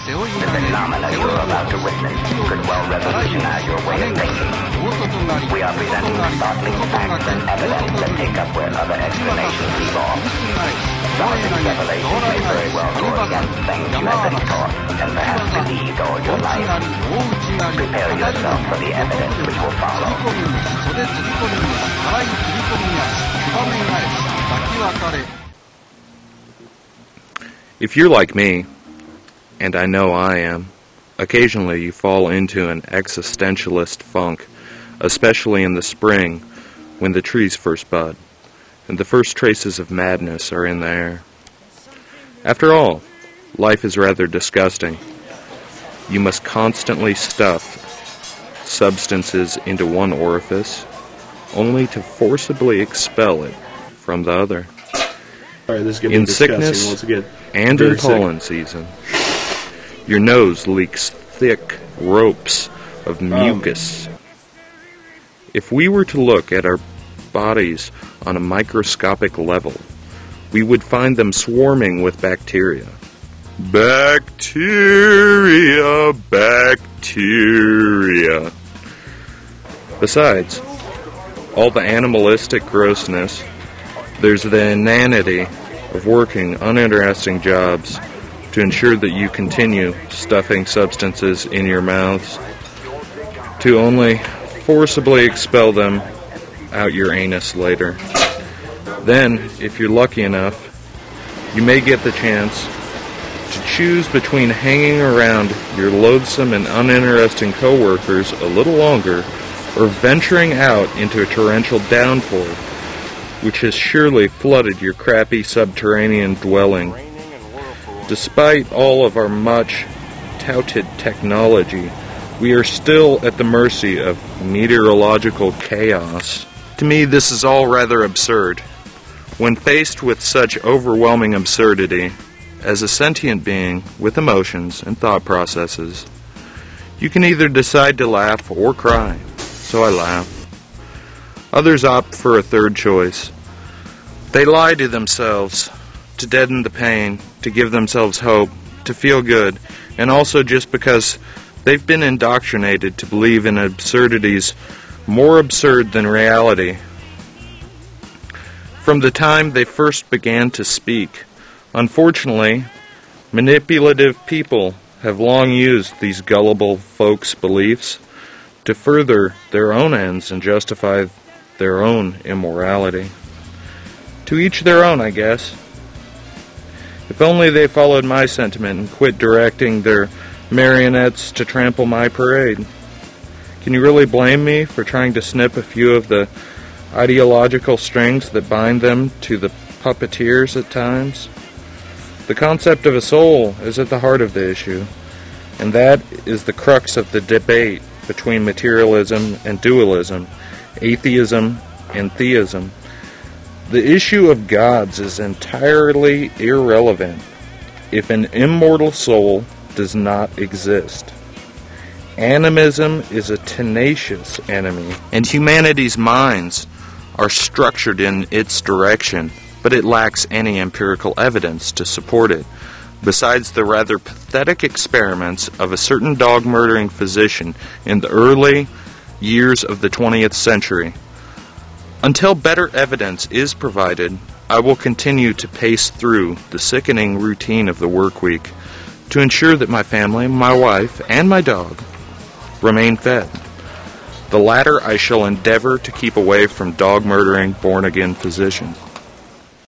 The phenomena you are about to witness could well revolutionize your way of thinking. We are presenting startling facts and evidence that take up where other explanations leave off. Some of these revelations may very well go against things you have been taught and perhaps believed all your life. Prepare yourself for the evidence which will follow. If you're like me, and I know I am, occasionally you fall into an existentialist funk, especially in the spring when the trees first bud, and the first traces of madness are in the air. After all, life is rather disgusting. You must constantly stuff substances into one orifice, only to forcibly expel it from the other. All right, this is in sickness once again. And in pollen season, your nose leaks thick ropes of mucus. If we were to look at our bodies on a microscopic level, we would find them swarming with bacteria. Bacteria, bacteria. Besides all the animalistic grossness, there's the inanity of working uninteresting jobs to ensure that you continue stuffing substances in your mouths to only forcibly expel them out your anus later. Then, if you're lucky enough, you may get the chance to choose between hanging around your loathsome and uninteresting coworkers a little longer or venturing out into a torrential downpour, which has surely flooded your crappy subterranean dwelling. Despite all of our much touted technology, we are still at the mercy of meteorological chaos. To me, this is all rather absurd. When faced with such overwhelming absurdity, as a sentient being with emotions and thought processes, you can either decide to laugh or cry. So I laugh. Others opt for a third choice. They lie to themselves to deaden the pain, to give themselves hope, to feel good, and also just because they've been indoctrinated to believe in absurdities more absurd than reality. From the time they first began to speak, unfortunately, manipulative people have long used these gullible folks' beliefs to further their own ends and justify their own immorality. To each their own, I guess. If only they followed my sentiment and quit directing their marionettes to trample my parade. Can you really blame me for trying to snip a few of the ideological strings that bind them to the puppeteers at times? The concept of a soul is at the heart of the issue, and that is the crux of the debate between materialism and dualism, atheism and theism. The issue of gods is entirely irrelevant if an immortal soul does not exist. Animism is a tenacious enemy, and humanity's minds are structured in its direction, but it lacks any empirical evidence to support it, besides the rather pathetic experiments of a certain dog-murdering physician in the early years of the 20th century. Until better evidence is provided, I will continue to pace through the sickening routine of the work week to ensure that my family, my wife, and my dog remain fed. The latter I shall endeavor to keep away from dog-murdering born-again physicians.